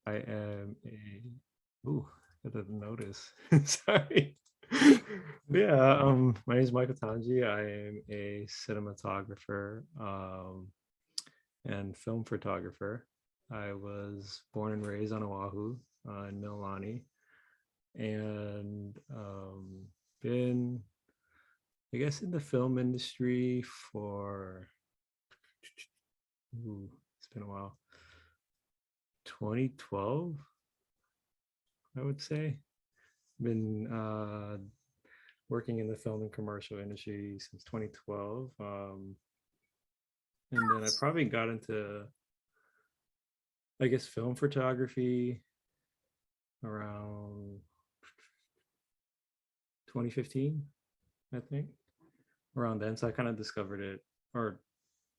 I am a, ooh, I didn't notice. Sorry. Yeah, my name is Michael Tanji. I am a cinematographer and film photographer. I was born and raised on Oahu in Mililani, and been, I guess, in the film industry for, it's been a while, 2012, I would say. Been working in the film and commercial industry since 2012. And then I probably got into, I guess, film photography around 2015, I think, around then. So I kind of discovered it or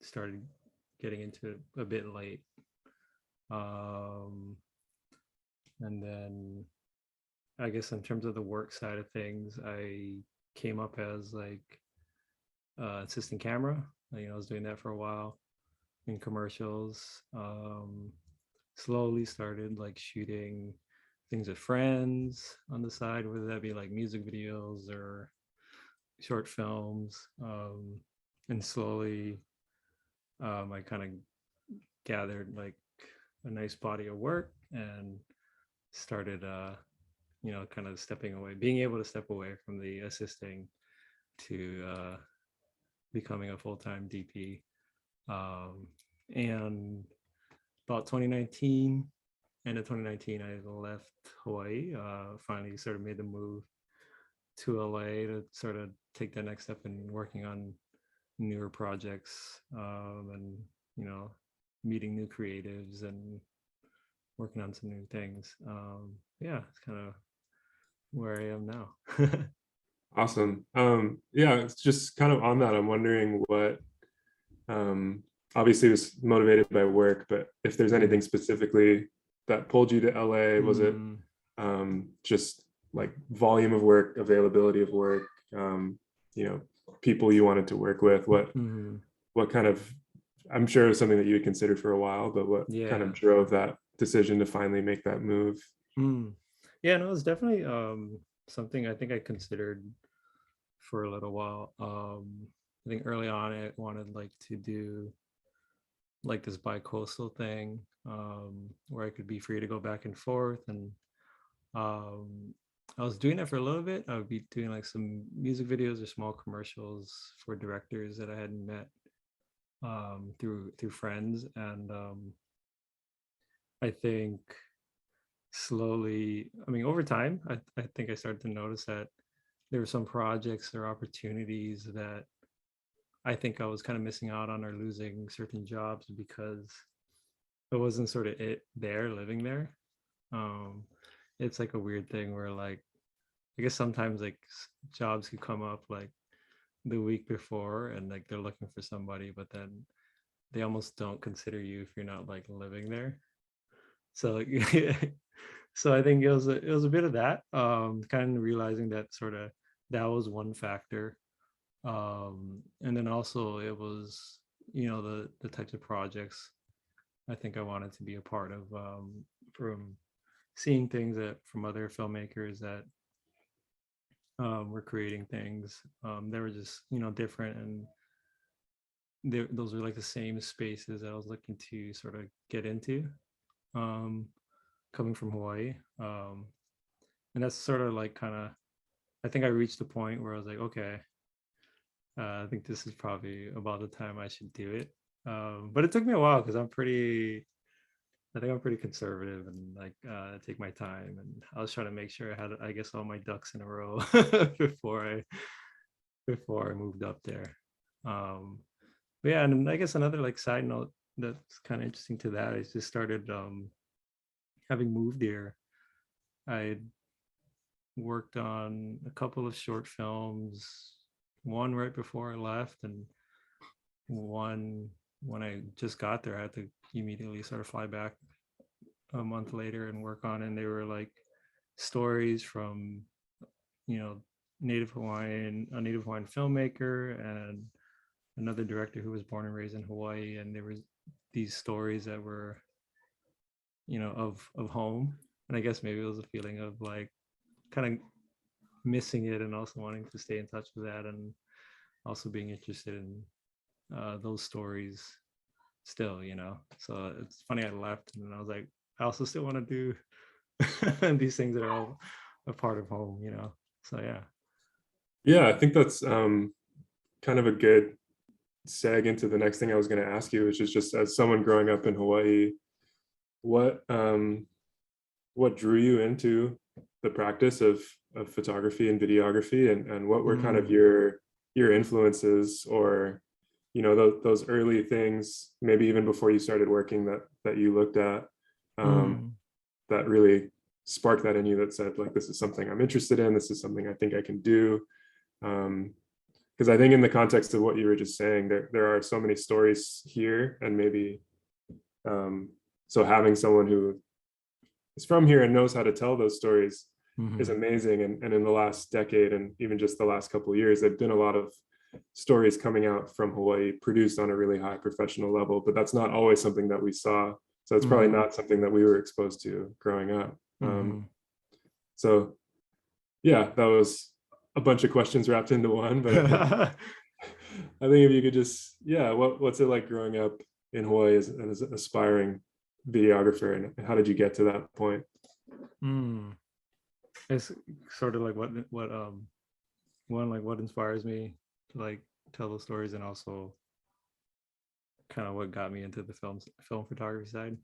started getting into it a bit late. And then I guess in terms of the work side of things, I came up as like assistant camera. I was doing that for a while in commercials. Slowly started like shooting things with friends on the side, whether that be like music videos or short films. And slowly, I kind of gathered like a nice body of work and started, kind of stepping away, being able to step away from the assisting to becoming a full-time DP. And about 2019, end of 2019, I left Hawaii. Finally, sort of made the move to LA to sort of take that next step in working on newer projects, and meeting new creatives and working on some new things. Yeah, it's kind of where I am now. Awesome. Yeah, it's just kind of on that. I'm wondering what, obviously it was motivated by work, but if there's anything specifically that pulled you to LA, was it Mm, just like volume of work, availability of work, you know, people you wanted to work with? mhm. What kind of, I'm sure it was something that you had considered for a while, but what kind Yeah. of drove that decision to finally make that move? Mm. Yeah, no, it's definitely something I think I considered for a little while. I think early on I wanted like to do like this bi-coastal thing, where I could be free to go back and forth. And um, I was doing that for a little bit. I would be doing like some music videos or small commercials for directors that I hadn't met through friends. And I think slowly, I mean, over time, I think I started to notice that there were some projects or opportunities that I think I was kind of missing out on or losing certain jobs because it wasn't sort of it there, living there. Um, it's like a weird thing where like I guess sometimes like jobs could come up like the week before and like they're looking for somebody, but then they almost don't consider you if you're not like living there. So like, so I think it was a bit of that. Kind of realizing that sort of that was one factor. And then also it was the types of projects I think I wanted to be a part of, from seeing things that from other filmmakers that were creating things. They were just different, and those were like the same spaces that I was looking to sort of get into, um, coming from Hawaii. And that's sort of like kind of, I think I reached the point where I was like, okay, I think this is probably about the time I should do it. But it took me a while because I think I'm pretty conservative and like take my time. And I was trying to make sure I had, I guess, all my ducks in a row before I moved up there. Um, but yeah, and I guess another like side note that's kind of interesting to that is just started, having moved here. I worked on a couple of short films, one right before I left, and one when I just got there. I had to immediately sort of fly back a month later and work on, and they were like stories from you know a native Hawaiian filmmaker and another director who was born and raised in Hawaii, and there was these stories that were of home. And I guess maybe it was a feeling of like kind of missing it and also wanting to stay in touch with that, and also being interested in those stories still, So it's funny I left and I was like, I also still want to do these things that are all a part of home. So yeah. Yeah, I think that's kind of a good seg into the next thing I was going to ask you, which is just as someone growing up in Hawaii, what what drew you into the practice of photography and videography, and what were kind of your influences, or those early things, maybe even before you started working, that you looked at, that really sparked that in you, that said like, this is something I'm interested in, this is something I think I can do. Because I think in the context of what you were just saying, there are so many stories here, and maybe so having someone who is from here and knows how to tell those stories is amazing. And in the last decade, and even just the last couple of years, there've been a lot of stories coming out from Hawaii produced on a really high professional level, but that's not always something that we saw. So it's probably not something that we were exposed to growing up. So yeah, that was a bunch of questions wrapped into one, but I think if you could just, yeah, what's it like growing up in Hawaii as an aspiring videographer, and how did you get to that point? It's sort of like what inspires me to like tell those stories, and also kind of what got me into the film photography side.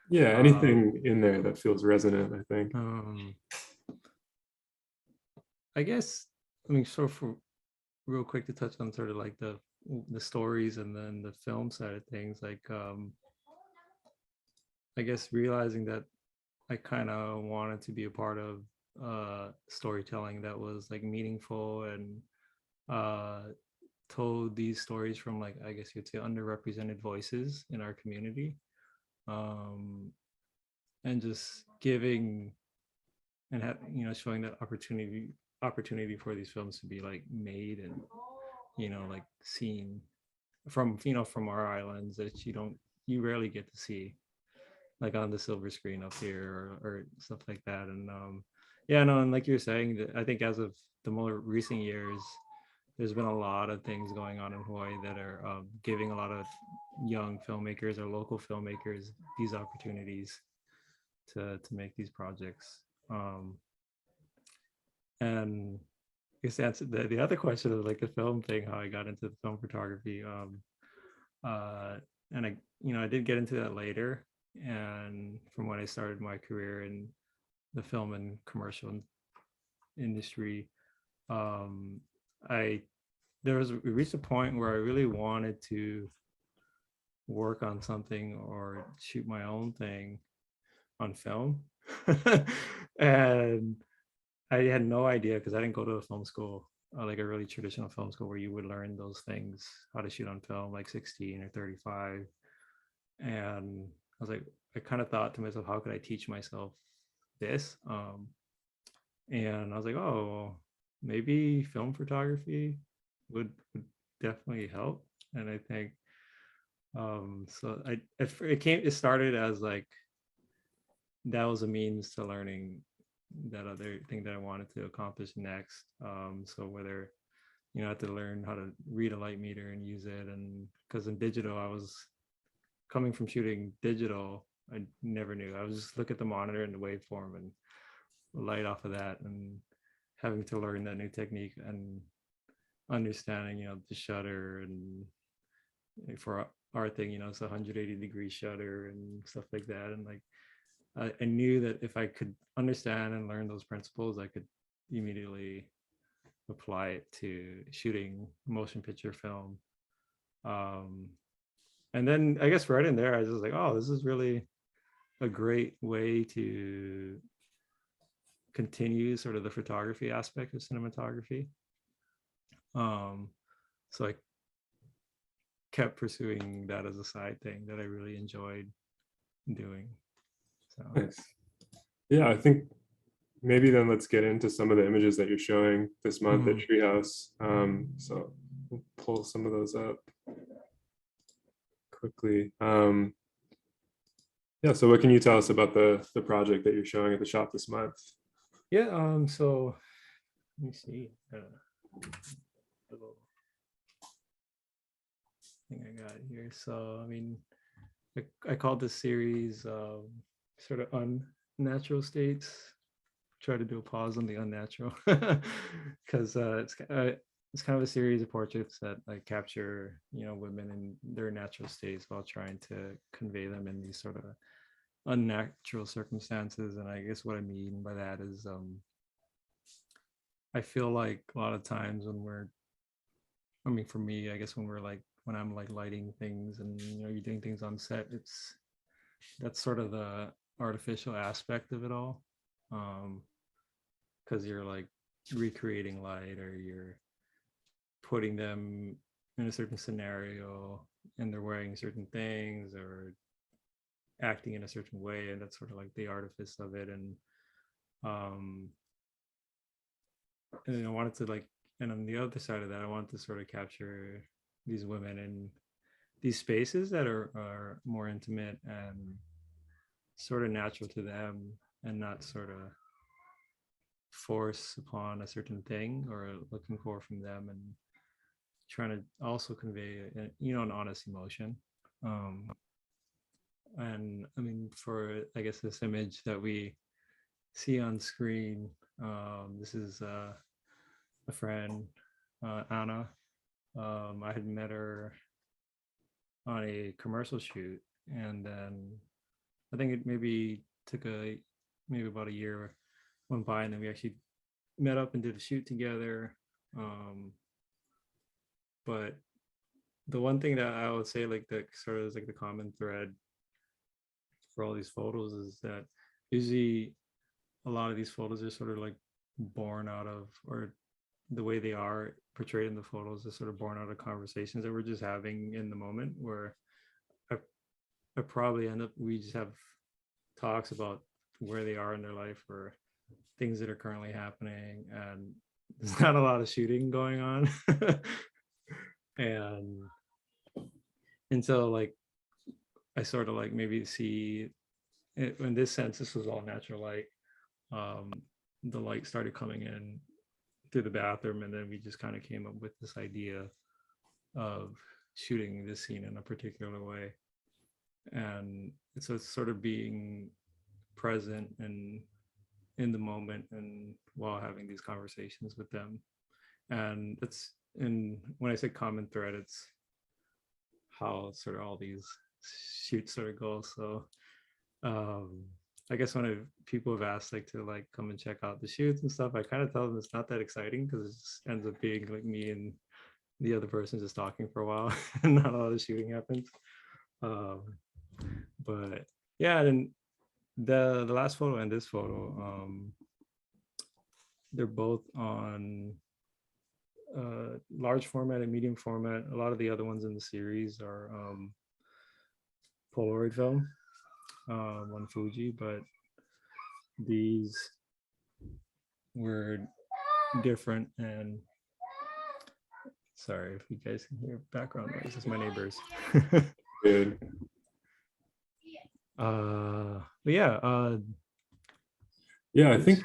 Yeah, anything in there that feels resonant, I think. I guess, I mean, so for real quick to touch on sort of like the stories and then the film side of things, like I guess realizing that I kind of wanted to be a part of storytelling that was like meaningful, and told these stories from, like, I guess you'd say, underrepresented voices in our community, and just giving and showing that opportunity for these films to be like made and like seen from from our islands, that you rarely get to see, like on the silver screen up here, or stuff like that. And yeah, no, and like you're saying, that I think as of the more recent years, there's been a lot of things going on in Hawaii that are giving a lot of young filmmakers or local filmmakers these opportunities to make these projects. And I guess that's the other question of like the film thing, how I got into the film photography. And I did get into that later, and from when I started my career in the film and commercial industry, we reached a point where I really wanted to work on something or shoot my own thing on film. And I had no idea, because I didn't go to a film school, like a really traditional film school where you would learn those things, how to shoot on film, like 16 or 35. And I was like, I kind of thought to myself, how could I teach myself this? And I was like, oh, maybe film photography would definitely help. And I think so it started as like, that was a means to learning that other thing that I wanted to accomplish next. So whether I had to learn how to read a light meter and use it, and because in digital, I was coming from shooting digital, I never knew. I was just look at the monitor and the waveform and light off of that, and having to learn that new technique and understanding the shutter, and for our thing, it's a 180-degree shutter and stuff like that. And like I knew that if I could understand and learn those principles, I could immediately apply it to shooting motion picture film. And then I guess right in there, I was just like, oh, this is really a great way to continue sort of the photography aspect of cinematography. So I kept pursuing that as a side thing that I really enjoyed doing. So nice. Yeah, I think maybe then let's get into some of the images that you're showing this month at Treehouse. So we'll pull some of those up quickly. Yeah. So what can you tell us about the project that you're showing at the shop this month? Yeah. So let me see. Little thing I got here. So I mean, I called this series sort of unnatural states. Try to do a pause on the unnatural because it's kind of a series of portraits that like capture women in their natural states while trying to convey them in these sort of unnatural circumstances. And I guess what I mean by that is I feel like a lot of times when I mean for me, I guess when I'm like lighting things and you're doing things on set, that's sort of the artificial aspect of it all. Because you're like recreating light, or you're putting them in a certain scenario and they're wearing certain things or acting in a certain way, and that's sort of like the artifice of it. Um and I wanted to like, and on the other side of that, I wanted to sort of capture these women in these spaces that are more intimate and sort of natural to them, and not sort of force upon a certain thing or looking for from them, and trying to also convey an honest emotion. And I mean, for I guess this image that we see on screen, this is a friend, Anna. I had met her on a commercial shoot, and then I think it maybe took maybe about a year went by, and then we actually met up and did a shoot together. But the one thing that I would say, like, the sort of is like the common thread for all these photos, is that usually a lot of these photos are sort of like born out of, or the way they are portrayed in the photos is sort of born out of conversations that we're just having in the moment, where I, I probably end up, we just have talks about where they are in their life or things that are currently happening, and there's not a lot of shooting going on. and and so like I sort of like maybe see it, in this sense this was all natural light. um the light started coming in through the bathroom, and then we just kind of came up with this idea of shooting this scene in a particular way. And so it's sort of being present and in the moment, and while having these conversations with them. And it's, and when I say common thread, it's how sort of all these shoots sort of go. So um I guess when people have asked like to like come and check out the shoots and stuff, I kind of tell them it's not that exciting, because it just ends up being like me and the other person just talking for a while and not a lot of shooting happens. um but yeah, and the last photo and this photo, they're both on large format and medium format. A lot of the other ones in the series are Polaroid film on Fuji, but these were different. And sorry if you guys can hear background noise, it's my neighbors. Good. But yeah, Yeah, I think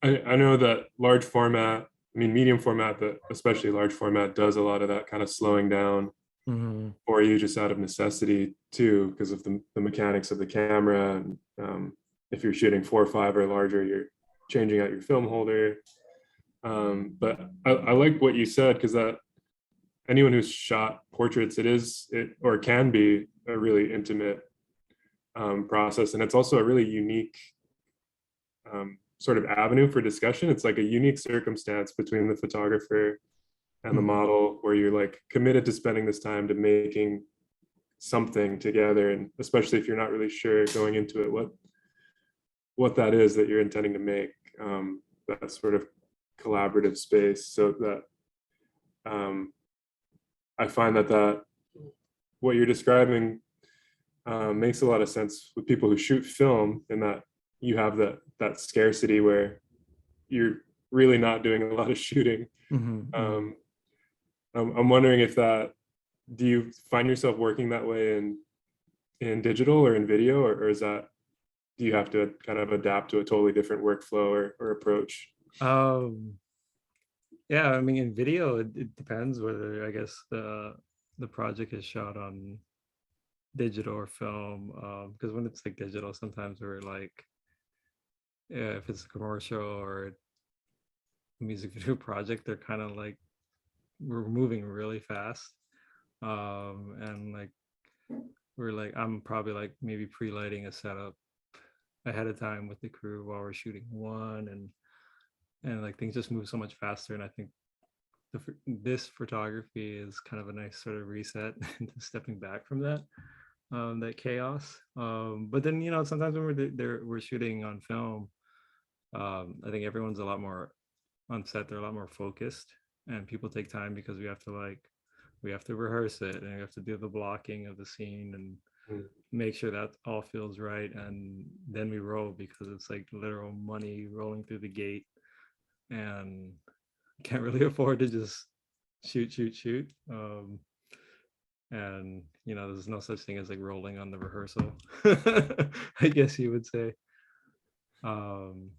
I know that large format, I mean medium format, but especially large format does a lot of that kind of slowing down mhm, for you just out of necessity too, because of the mechanics of the camera. And if you're shooting 4.5 or larger, you're changing out your film holder. But I like what you said, because that anyone who's shot portraits, it or can be a really intimate process, and it's also a really unique sort of avenue for discussion. It's like a unique circumstance between the photographer and the mhm, model, where you're like committed to spending this time to making something together, and especially if you're not really sure going into it what that is that you're intending to make, that sort of collaborative space. So that I find that what you're describing makes a lot of sense with people who shoot film, in that you have that scarcity where you're really not doing a lot of shooting. mhm, mhm. um, I'm wondering if that, do you find yourself working that way in in digital or in video, or is that, do you have to kind of adapt to a totally different workflow or approach? Um, yeah, I mean, in video, it depends whether, I guess, the project is shot on digital or film. Because when it's like digital, sometimes we're like, yeah, if it's a commercial or a music video project, they're kind of like we're moving really fast. And like we're like I'm probably like maybe pre-lighting a setup ahead of time with the crew while we're shooting one, and like things just move so much faster. And I think this photography is kind of a nice sort of reset into stepping back from that chaos. But then sometimes when we're shooting on film, I think everyone's a lot more on set. They're a lot more focused, and people take time because we have to rehearse it, and we have to do the blocking of the scene and Mm. make sure that all feels right, and then we roll because it's like literal money rolling through the gate, and can't really afford to just shoot. And there's no such thing as like rolling on the rehearsal. I guess you would say. um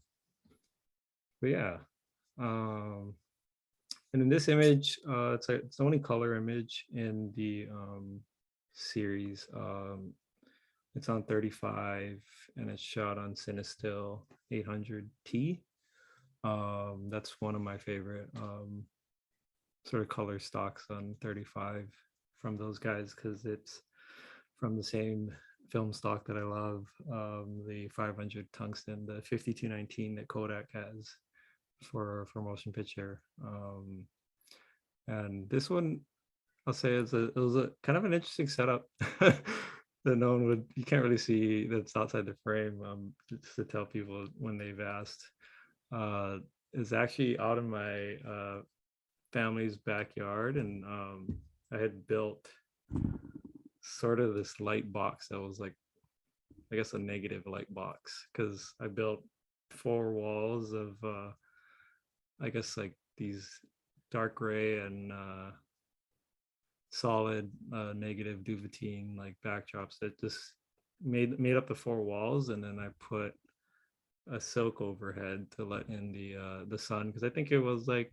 but yeah. um and in this image, it's the only color image in the series. It's on 35, and it's shot on Cinestill 800T. That's one of my favorite sort of color stocks on 35 from those guys, because it's from the same film stock that I love, the 500 tungsten, the 5219 that Kodak has for motion picture. And this one, I'll say, it was a kind of an interesting setup that no one would, you can't really see that's outside the frame. Just to tell people when they've asked, is actually out in my family's backyard, and I had built sort of this light box that was like, I guess, a negative light box, because I built 4 walls of I guess like these dark gray and solid negative duvetine like backdrops that just made up the 4 walls, and then I put a silk overhead to let in the sun, because I think it was like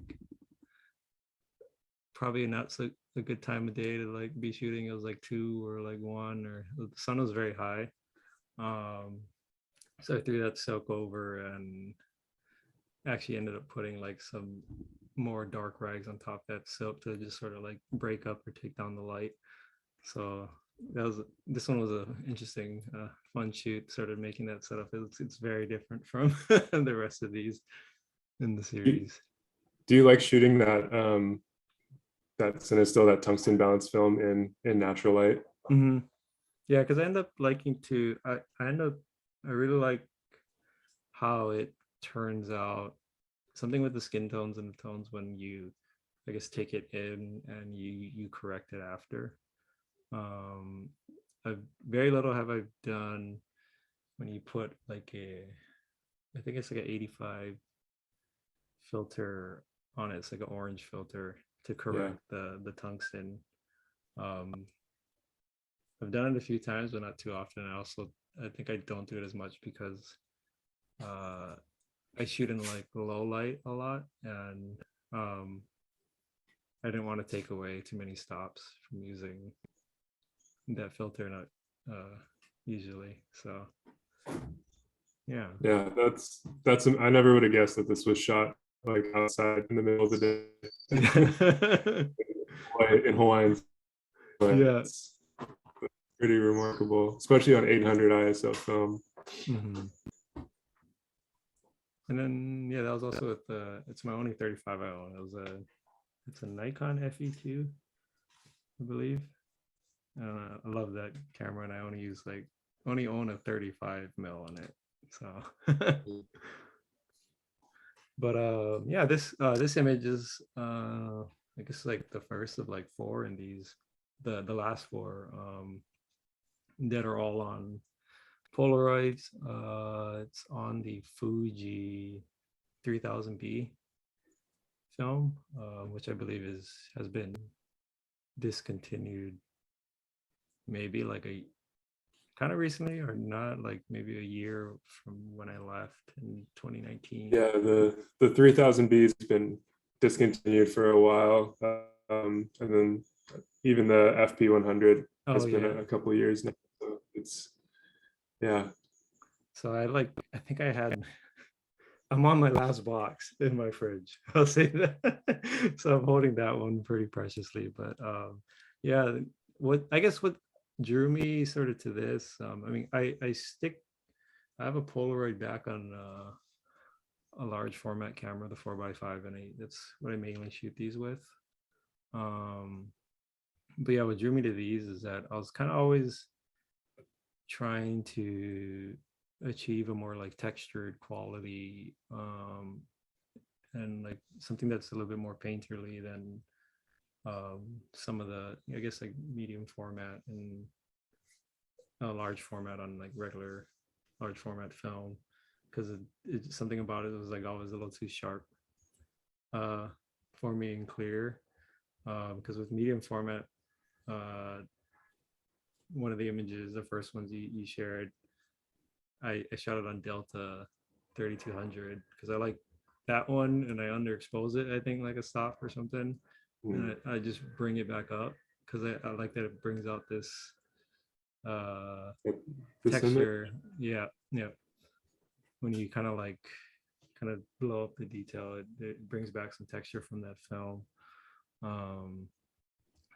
probably not so a good time of day to like be shooting. It was like 2 or like 1, or the sun was very high. So I threw that silk over, and actually ended up putting like some more dark rags on top of that silk to just sort of like break up or take down the light. So this one was a interesting fun shoot, sort of making that setup. It's very different from the rest of these in the series. Do you like shooting that Cinestill, that tungsten balance film in natural light? Mm-hmm. Yeah, because I end up liking to I really like how it turns out, something with the skin tones and the tones when you, I guess, take it in and you correct it after. um I've very little have I done when you put like I think it's like an 85 filter on it. It's like an orange filter to Yeah. correct the tungsten. um I've done it a few times, but not too often. I think I don't do it as much because uh I shoot in like low light a lot, and um I didn't want to take away too many stops from using that filter, not usually. So yeah. Yeah, that's I never would have guessed that this was shot like outside in the middle of the day in Hawaiian, but Yeah. it's pretty remarkable, especially on 800 ISO film. Hmm. And then yeah, that was also with it's my only 35 I own. It's a Nikon FE2, I believe. I love that camera, and I only own a 35 mil on it. So but yeah, this image is I guess like the first of like 4 in these, the last 4 that are all on Polaroids. It's on the Fuji 3000B film, which I believe has been discontinued maybe like kind of recently, or not, like maybe a year from when I left in 2019. Yeah, the 3000B has been discontinued for a while, and then even the FP 100 Oh has been yeah. a couple of years now. So it's yeah. So I think I had, I'm on my last box in my fridge. I'll say that. So I'm holding that one pretty preciously. But yeah, what I guess what drew me sort of to this, I mean, I have a Polaroid back on a large format camera, the 4x5, and that's what I mainly shoot these with. Um, but yeah, what drew me to these is that I was kind of always trying to achieve a more like textured quality, and like something that's a little bit more painterly than some of the, I guess, like medium format and a large format on like regular large format film, because it's something about it was like always a little too sharp uh, for me and clear, because with medium format, uh, one of the images, the first ones you shared, I shot it on Delta 3200 because I like that one, and I underexpose it, I think, like a stop or something. And Mm. I just bring it back up because I like that it brings out this uh, Like this image. texture. Yeah, yeah. When you kind of blow up the detail, it brings back some texture from that film. Um,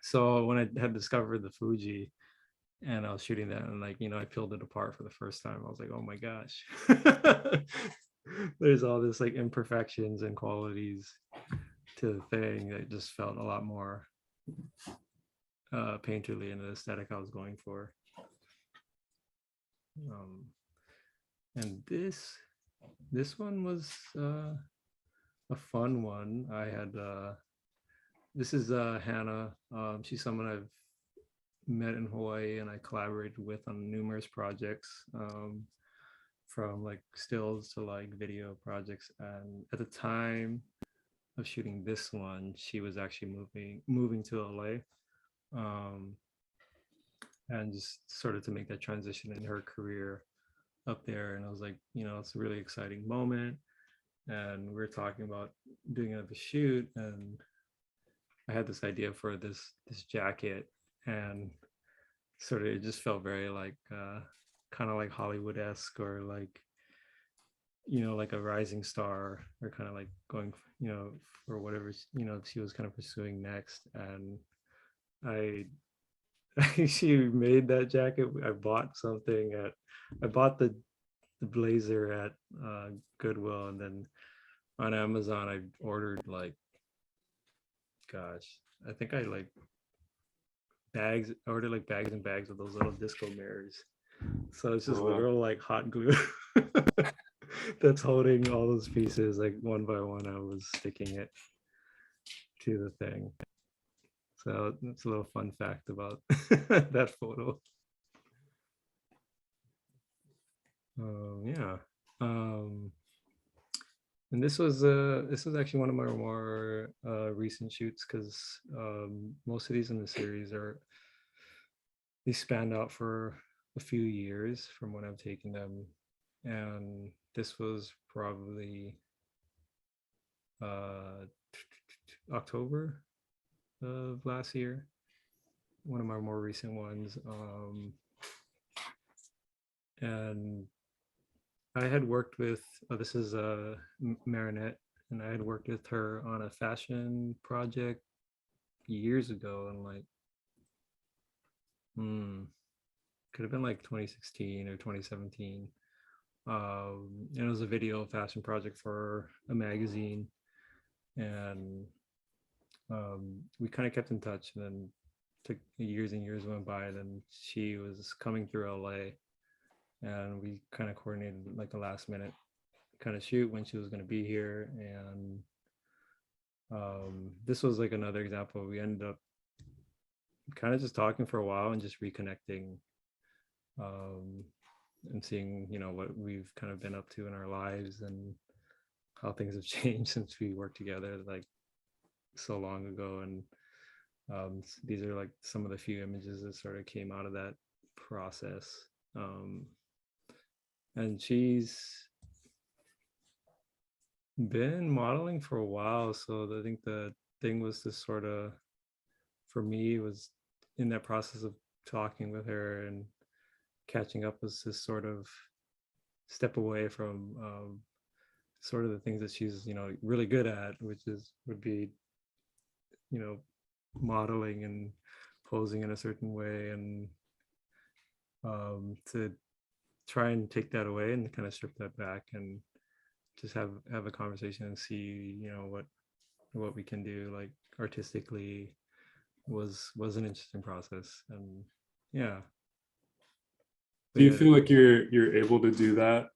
so when I had discovered the Fuji, and I was shooting that, and like, I peeled it apart for the first time. I was like, oh my gosh. There's all this like imperfections and qualities to the thing that just felt a lot more painterly in the aesthetic I was going for. Um, and this one was a fun one. I had this is Hannah. She's someone I've met in Hawaii and I collaborated with on numerous projects, from like stills to like video projects. And at the time of shooting this one, she was actually moving to LA, um, and just sort of to make that transition in her career up there. And I was like, it's a really exciting moment. And we were talking about doing another shoot, and I had this idea for this jacket, and sort of it just felt very like kind of like Hollywood-esque, or like, like a rising star, or kind of like going, for whatever, she was kind of pursuing next. And I she made that jacket. I bought the blazer at Goodwill, and then on Amazon I ordered like, gosh, I think I like ordered like bags and bags of those little disco mirrors. So it's just Oh, wow. literal like hot glue that's holding all those pieces, like one by one. I was sticking it to the thing. So that's a little fun fact about that photo. Yeah. Um, and this was actually one of my more recent shoots, because most of these in the series are, they spanned out for a few years from when I've taken them. And this was probably uh, October of last year, one of my more recent ones. And I had worked with, this is Marinette, and I had worked with her on a fashion project years ago, and like, could have been like 2016 or 2017. And it was a video fashion project for a magazine. And we kind of kept in touch, and then took years and years went by, and then she was coming through LA, and we kind of coordinated like a last minute kind of shoot when she was going to be here. And this was like another example. We ended up kind of just talking for a while and just reconnecting, um, and seeing, what we've kind of been up to in our lives, and how things have changed since we worked together like so long ago. And these are like some of the few images that sort of came out of that process. um, and she's been modeling for a while. So I think the thing was to sort of, for me, was in that process of talking with her and catching up, was to sort of step away from sort of the things that she's, you know, really good at, which is would be, you know, modeling and posing in a certain way, and to try and take that away and kind of strip that back and just have a conversation and see, you know, what we can do like artistically, was an interesting process. And yeah, but Do you yeah, feel like you're able to do that,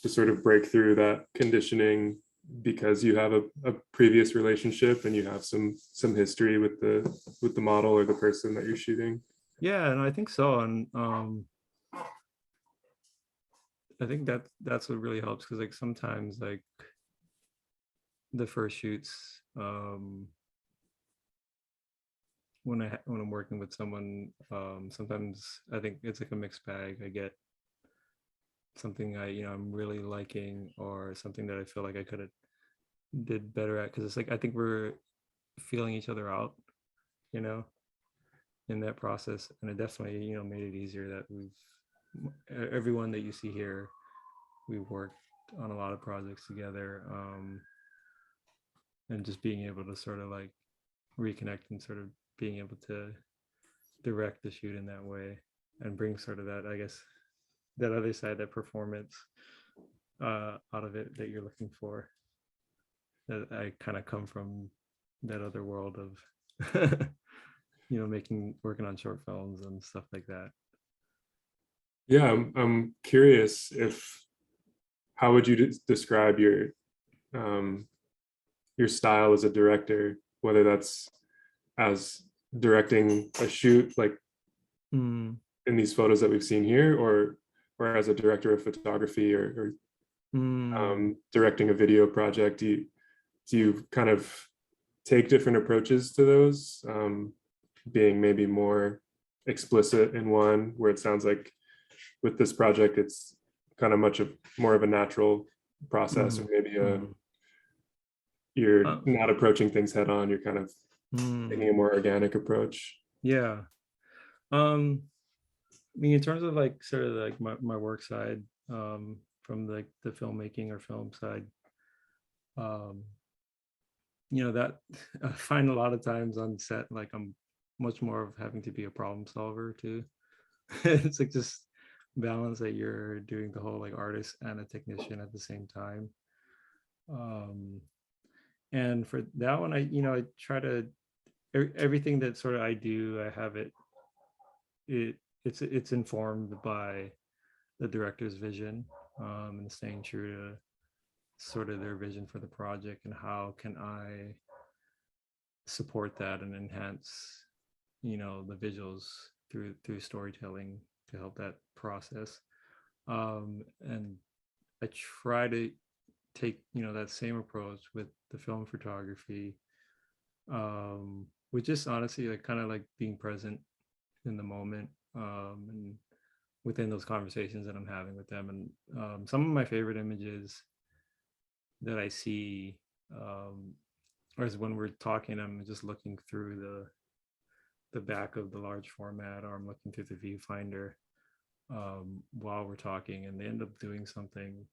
to sort of break through that conditioning because you have a previous relationship and you have some history with the model or the person that you're shooting? yeah, and I think so. And I think that's what really helps, because like sometimes like the first shoots, when I'm working with someone, sometimes I think it's like a mixed bag. I get something I, you know, I'm really liking, or something that I feel like I could have did better at, because it's like I think we're feeling each other out, you know, in that process. And it definitely, you know, made it easier that everyone that you see here, we've worked on a lot of projects together, and just being able to sort of like reconnect and sort of being able to direct the shoot in that way and bring sort of that, I guess, that other side, that performance out of it that you're looking for. That I kind of come from that other world of you know, working on short films and stuff like that. Yeah, I'm curious, if how would you describe um, your style as a director, whether that's as directing a shoot like Mm, in these photos that we've seen here, or as a director of photography, or mm, directing a video project? Do you kind of take different approaches to those, being maybe more explicit in one, where it sounds like with this project it's kind of more of a natural process, or mm, maybe mm. you're Uh, not approaching things head on, you're kind of taking a mm, more organic approach? yeah. um I mean, in terms of like sort of like my work side, from like the filmmaking or film side, um, you know, that I find a lot of times on set, like I'm much more of having to be a problem solver too. It's like just balance that you're doing the whole like artist and a technician at the same time. Um, and for that one, I, you know, I try to, everything that sort of I do, I have it it's informed by the director's vision, and staying true to sort of their vision for the project, and how can I support that and enhance, you know, the visuals through storytelling to help that process. And I try to take, you know, that same approach with the film photography, with just honestly like kind of like being present in the moment, and within those conversations that I'm having with them. And some of my favorite images that I see, um, or is when we're talking, I'm just looking through the back of the large format, or I'm looking through the viewfinder, while we're talking, and they end up doing something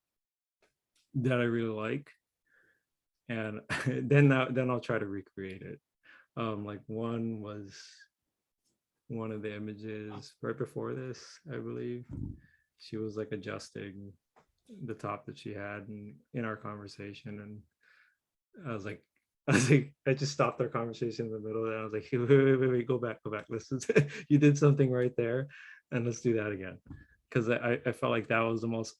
that I really like, and then I'll try to recreate it. Like one was one of the images right before this, I believe. She was like adjusting the top that she had in our conversation, and I was like, I just stopped our conversation in the middle, and I was like, wait, go back, listen. You did something right there, and let's do that again, because I felt like that was the most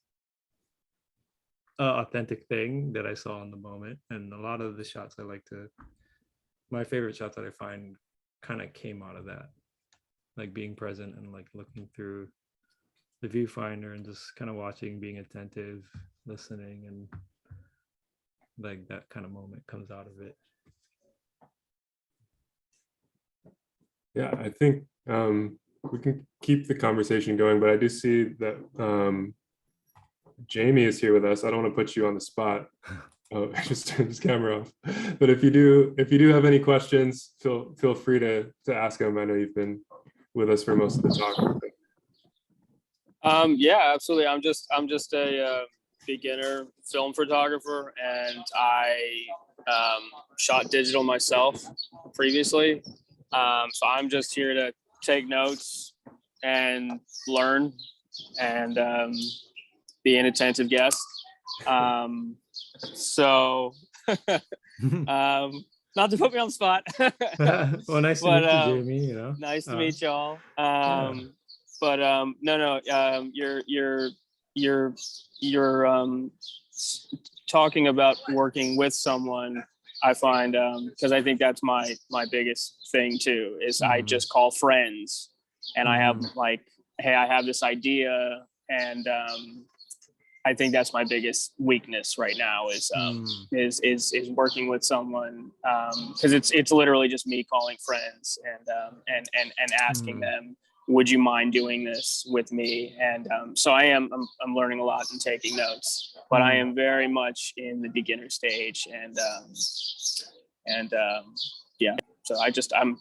authentic thing that I saw in the moment. And a lot of the shots I like to, my favorite shots that I find kind of came out of that, like being present and like looking through the viewfinder and just kind of watching, being attentive, listening, and like that kind of moment comes out of it. Yeah, I think keep the conversation going, but I do see that Jamie is here with us. I don't want to put you on the spot. Oh, I just turned his camera off. But if you do have any questions, feel free to ask him. I know you've been with us for most of the talk. Yeah, absolutely. I'm just a beginner film photographer, and I shot digital myself previously. So I'm just here to take notes and learn and be an attentive guest. So not to put me on the spot. Well, nice to But, meet you, Jamie. You know, nice to meet y'all. yeah. But no, you're talking about working with someone. I find because I think that's my biggest thing too is I just call friends and I have like, hey, I have this idea, and I think that's my biggest weakness right now is working with someone because it's literally just me calling friends and asking them, would you mind doing this with me? And so I'm learning a lot and taking notes, but I am very much in the beginner stage, and yeah, so I'm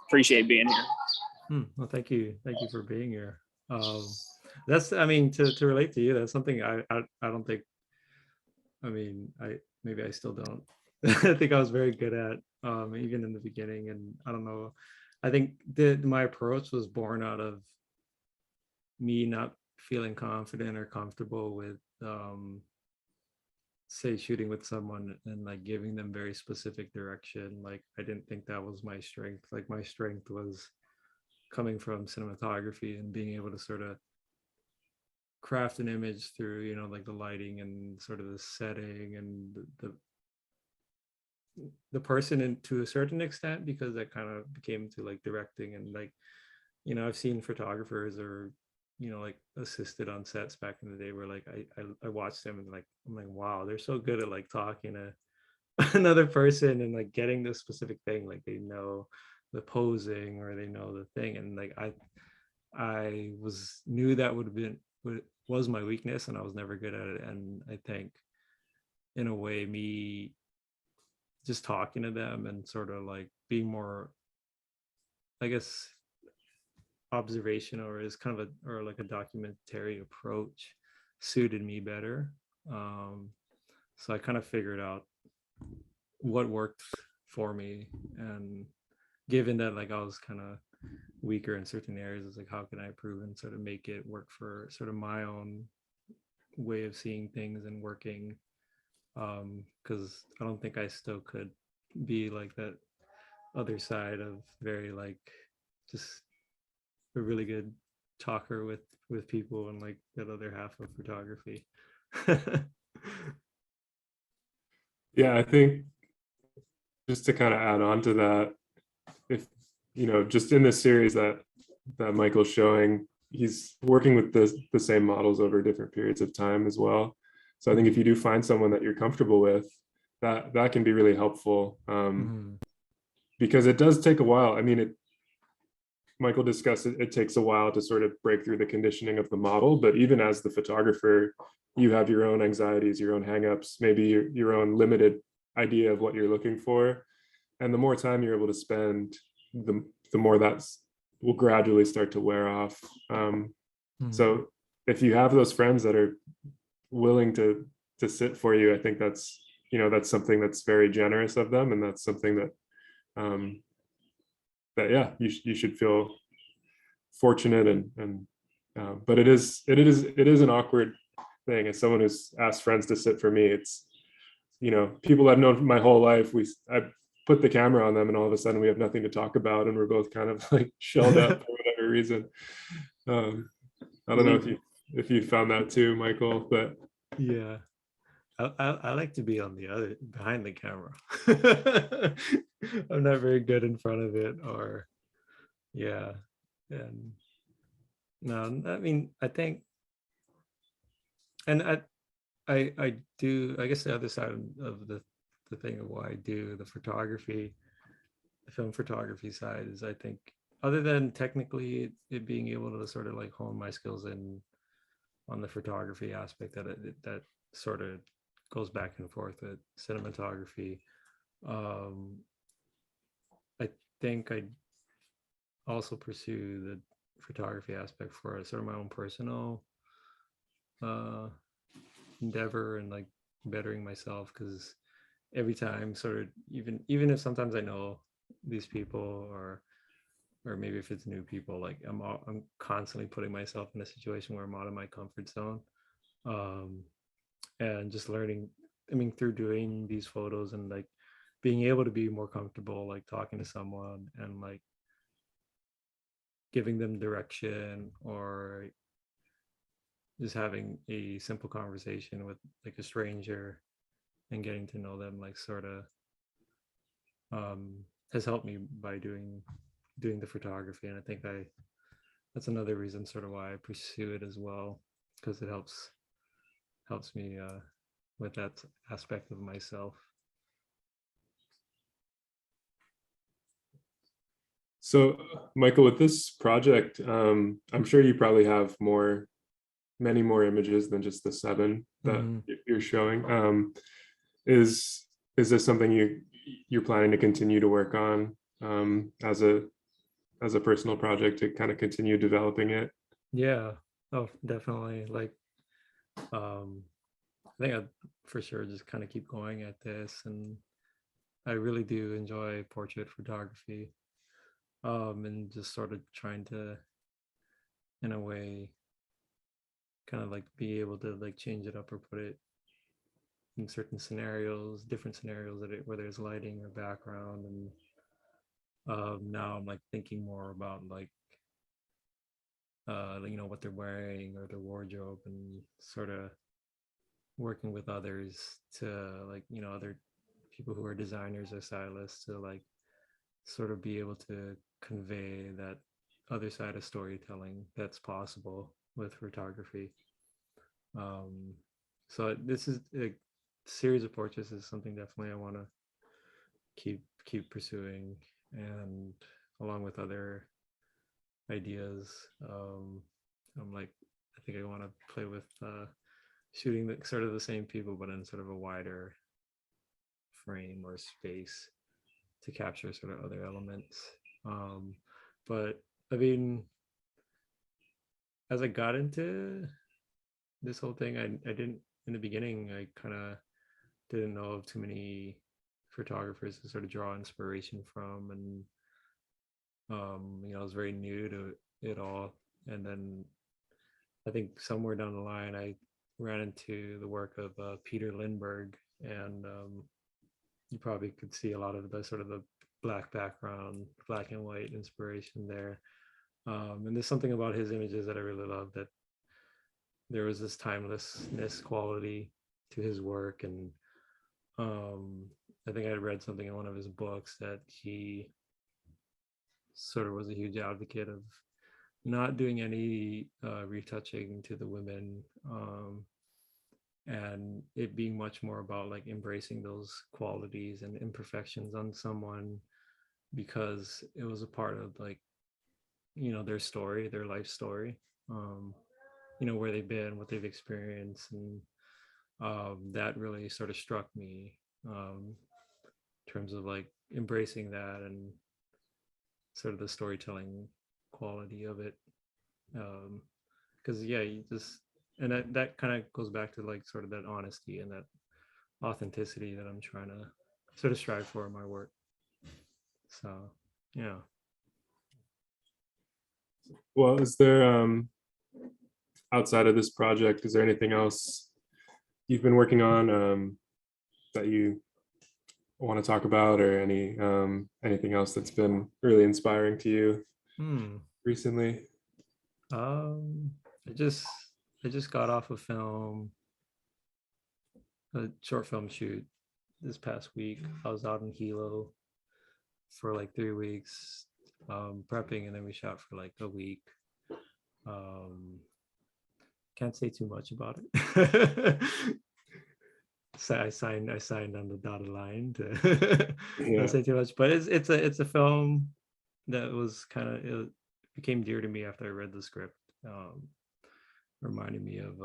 appreciate being here. Well, thank you for being here. That's, I mean, to relate to you, that's something I don't think, I mean, maybe I still don't. I think I was very good at even in the beginning, and I don't know, I think my approach was born out of me not feeling confident or comfortable with say shooting with someone and like giving them very specific direction. Like I didn't think that was my strength. Like my strength was coming from cinematography and being able to sort of craft an image through, you know, like the lighting and sort of the setting and the person, and to a certain extent, because that kind of became to like directing. And like, you know, I've seen photographers or, you know, like assisted on sets back in the day where like I watched them and like I'm like, wow, they're so good at like talking to another person and like getting this specific thing. Like they know the posing or they know the thing, and like I knew that would have been was my weakness, and I was never good at it. And I think in a way, me just talking to them and sort of like being more, I guess, observational, or is kind of or like a documentary approach suited me better. So I kind of figured out what worked for me, and given that like I was kind of weaker in certain areas, it's like, how can I improve and sort of make it work for sort of my own way of seeing things and working, because I don't think I still could be like that other side of very like just a really good talker with people, and like that other half of photography. Yeah, I think just to kind of add on to that, if you know, just in this series that Michael's showing, he's working with the same models over different periods of time as well. So I think if you do find someone that you're comfortable with, that can be really helpful, because it does take a while. I mean, Michael discussed it takes a while to sort of break through the conditioning of the model, but even as the photographer, you have your own anxieties, your own hangups, maybe your own limited idea of what you're looking for. And the more time you're able to spend, the more that will gradually start to wear off. So if you have those friends that are willing to sit for you, I think that's, you know, that's something that's very generous of them, and that's something that that yeah, you should feel fortunate. And but it is an awkward thing. As someone who's asked friends to sit for me, it's, you know, people I've known my whole life, I put the camera on them and all of a sudden we have nothing to talk about, and we're both kind of like shelled up for whatever reason. I don't know if you found that too, Michael, but yeah, I like to be on the other behind the camera. I'm not very good in front of it, or yeah. And no, I mean, I think, and I do, I guess the other side of the thing of why I do the photography, the film photography side, is I think other than technically it being able to sort of like hone my skills in on the photography aspect, that sort of goes back and forth with cinematography. um I think I also pursue the photography aspect for sort of my own personal uh endeavor and like bettering myself, because every time sort of, even if sometimes I know these people, or maybe if it's new people, like I'm constantly putting myself in a situation where I'm out of my comfort zone. um and just learning, I mean, through doing these photos and like being able to be more comfortable like talking to someone and like giving them direction, or just having a simple conversation with like a stranger and getting to know them, like sort of um has helped me by doing the photography. And I think that's another reason sort of why I pursue it as well, because it helps me with that aspect of myself. So, Michael, with this project, I'm sure you probably have many more images than just the 7 that Mhm. you're showing. Is this something you're planning to continue to work on as a personal project to kind of continue developing it? Yeah. Oh, definitely. Like, I think I'd for sure just kind of keep going at this, and I really do enjoy portrait photography. And just sort of trying to, in a way, kind of like be able to like change it up or put it in certain scenarios, different scenarios where there's lighting or background. And now I'm like thinking more about like what they're wearing or their wardrobe, and sort of working with others to like other people who are designers or stylists to like sort of be able to convey that other side of storytelling that's possible with photography. um so this is a series of portraits is something definitely I want to keep pursuing, and along with other ideas. I'm like, I think I want to play with shooting the sort of the same people but in sort of a wider frame or space to capture sort of other elements. But I mean, as I got into this whole thing, I didn't, in the beginning, I kind of didn't know of too many photographers to sort of draw inspiration from. And I was very new to it all. And then I think somewhere down the line, I ran into the work of Peter Lindbergh, and you probably could see a lot of the sort of the black background, black and white inspiration there. And there's something about his images that I really love, that there was this timelessness quality to his work. And I think I had read something in one of his books that he sort of was a huge advocate of not doing any retouching to the women, and it being much more about like embracing those qualities and imperfections on someone, because it was a part of like their story, their life story, where they've been, what they've experienced. And that really sort of struck me, in terms of like embracing that and sort of the storytelling quality of it. Because yeah, you just, and that kind of goes back to like sort of that honesty and that authenticity that I'm trying to sort of strive for in my work. So yeah. Well, is there outside of this project, is there anything else you've been working on that you want to talk about, or anything else that's been really inspiring to you recently? um I just got off a short film shoot this past week. I was out in Hilo for like 3 weeks, prepping, and then we shot for like a week. um can't say too much about it. So I signed on the dotted line to Yeah. not say too much, but it's a film that was kind of, it became dear to me after I read the script. Reminded me of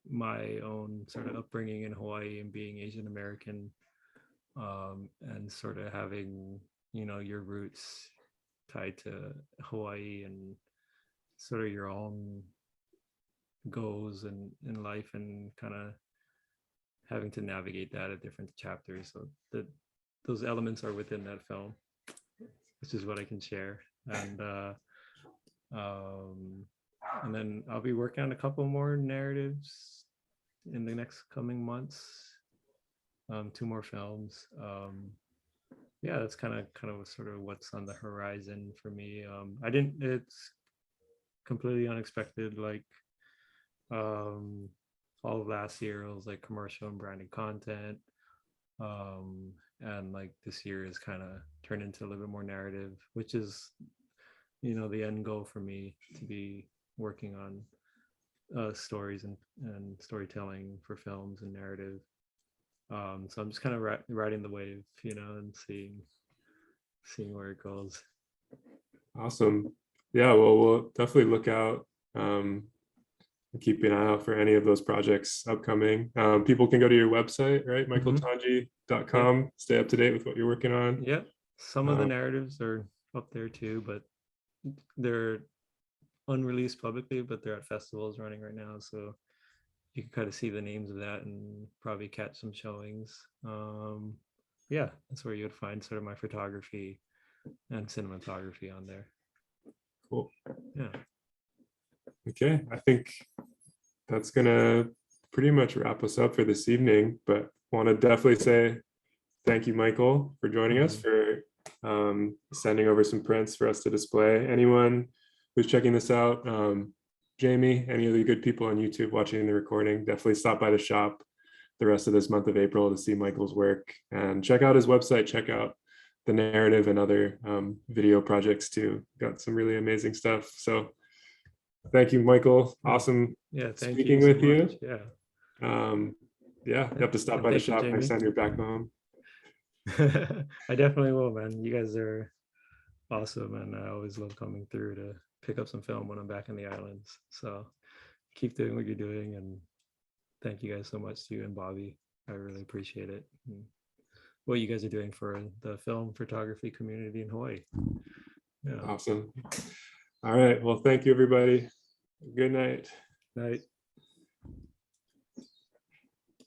my own sort of upbringing in Hawaii and being Asian American, and sort of having your roots tied to Hawaii and sort of your own goals in life, and kind of having to navigate that at different chapters. So that those elements are within that film, which is what I can share. And then I'll be working on a couple more narratives in the next coming months. 2 more films. Yeah, that's kind of sort of what's on the horizon for me. It's completely unexpected. Like all of last year, it was like commercial and branded content. And like this year is kind of turned into a little bit more narrative, which is, the end goal for me, to be working on stories and storytelling for films and narrative. So I'm just kind of riding the wave, and seeing where it goes. Awesome. Yeah, well, we'll definitely look out, keep an eye out for any of those projects upcoming. People can go to your website, right? michaeltanji.com. Stay up to date with what you're working on. Yeah, some of the narratives are up there too, but they're unreleased publicly, but they're at festivals running right now, so you can kind of see the names of that and probably catch some showings. Yeah, that's where you would find sort of my photography and cinematography on there. Cool. Yeah. Okay, I think that's gonna pretty much wrap us up for this evening, but want to definitely say thank you, Michael, for joining us, for sending over some prints for us to display. Anyone who's checking this out, Jamie, any of the good people on YouTube watching the recording, definitely stop by the shop the rest of this month of April to see Michael's work, and check out his website, check out the narrative and other video projects too. Got some really amazing stuff. So thank you, Michael. Awesome speaking with you. Yeah. Yeah, you have to stop by the shop next time you're back home. I definitely will, man. You guys are awesome, and I always love coming through to pick up some film when I'm back in the islands. So keep doing what you're doing, and thank you guys so much, to you and Bobby. I really appreciate it. And what you guys are doing for the film photography community in Hawaii. Yeah. Awesome. All right. Well, thank you, everybody. Good night. Night.